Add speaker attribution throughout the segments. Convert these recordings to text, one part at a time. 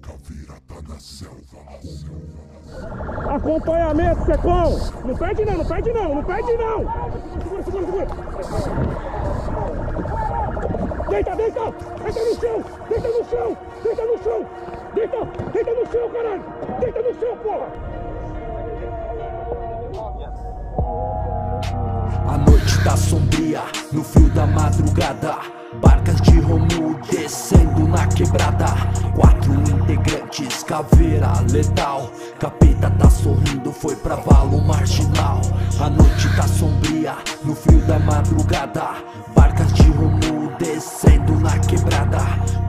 Speaker 1: Caveira tá na selva.
Speaker 2: Acompanhamento, Secom! Não perde não, não perde não, não perde não! Segura, segura, segura! Deita, deita! Deita no chão! Deita no chão! Deita no chão! Deita! Deita no chão, caralho! Deita no chão, porra!
Speaker 3: A noite tá sombria, no frio da madrugada. Barcas de Romulo descendo na quebrada. 4 integrantes, caveira letal. Capeta tá sorrindo, foi pra vala marginal. A noite tá sombria, no frio da madrugada. Barcas de Romulo descendo na quebrada.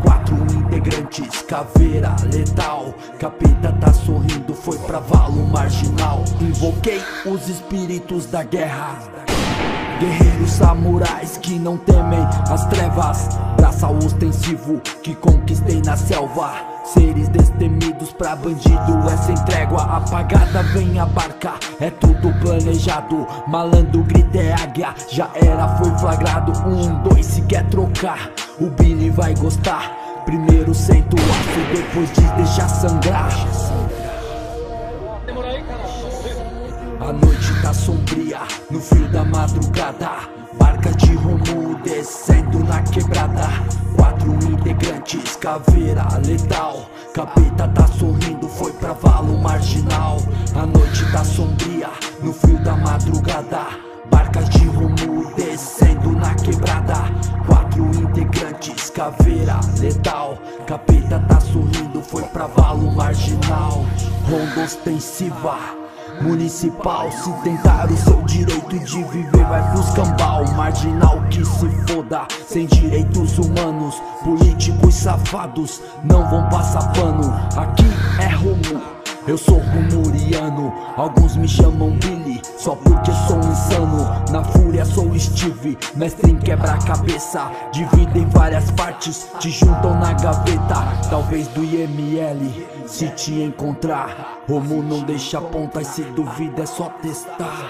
Speaker 3: 4 integrantes, caveira letal. Capeta tá sorrindo, foi pra vala marginal. Invoquei os espíritos da guerra, guerreiros samurais que não temem as trevas. Braço ostensivo que conquistei na selva. Seres destemidos pra bandido é sem trégua. Apagada vem a barca, é tudo planejado. Malandro grita é águia, já era, foi flagrado. 1, 2, se quer trocar, o Billy vai gostar. Primeiro senta o aço, depois diz deixa sangrar. A noite tá sombria, no frio da madrugada. Barca de Romulo descendo na quebrada. 4 integrantes, caveira letal. Capeta tá sorrindo, foi pra vala marginal. A noite tá sombria, no frio da madrugada. Barcas de Romulo descendo na quebrada. 4 integrantes, caveira letal. Capeta tá sorrindo, foi pra vala marginal. Ronda ostensiva municipal, se tentar o seu direito de viver vai pros cambal. Marginal que se foda, sem direitos humanos. Políticos safados não vão passar pano. Aqui é Romulo, eu sou rumuriano. Alguns me chamam Billy, só porque sou insano. Na fúria sou Steve, mestre em quebra-cabeça. Divido em várias partes, te juntam na gaveta. Talvez do IML, se te encontrar. Romulo não deixa ponta, e se duvida é só testar.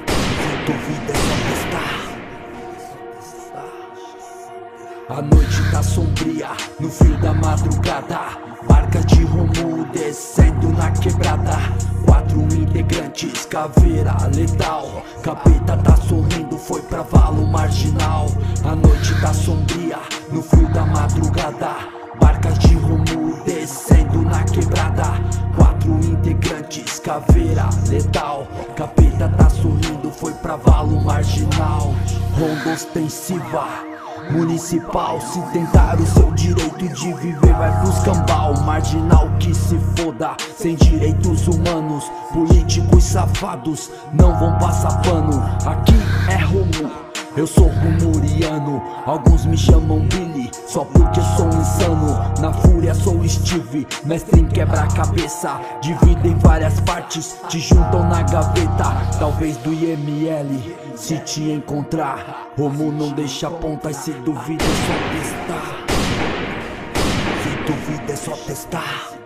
Speaker 3: Se duvida é só testar. A noite tá sombria, no frio da madrugada. Barcas de Romulo descendo na quebrada. 4 integrantes, caveira letal. Capeta tá sorrindo, foi pra vala marginal. A noite tá sombria, no frio da madrugada. Barcas de Romulo descendo na quebrada. 4 integrantes, caveira letal. Capeta tá sorrindo, foi pra vala marginal. Ronda ostensiva municipal, se tentar o seu direito de viver vai pros cambal. Marginal que se foda, sem direitos humanos. Políticos safados não vão passar pano. Aqui é Romulo, eu sou rumuriano. Alguns me chamam Billy, só porque sou insano. Na fúria sou Steve, mestre em quebra-cabeça. Divido em várias partes, te juntam na gaveta. Talvez do IML, se te encontrar. Romulo não deixa ponta, e se duvida é só testar. Se duvida é só testar.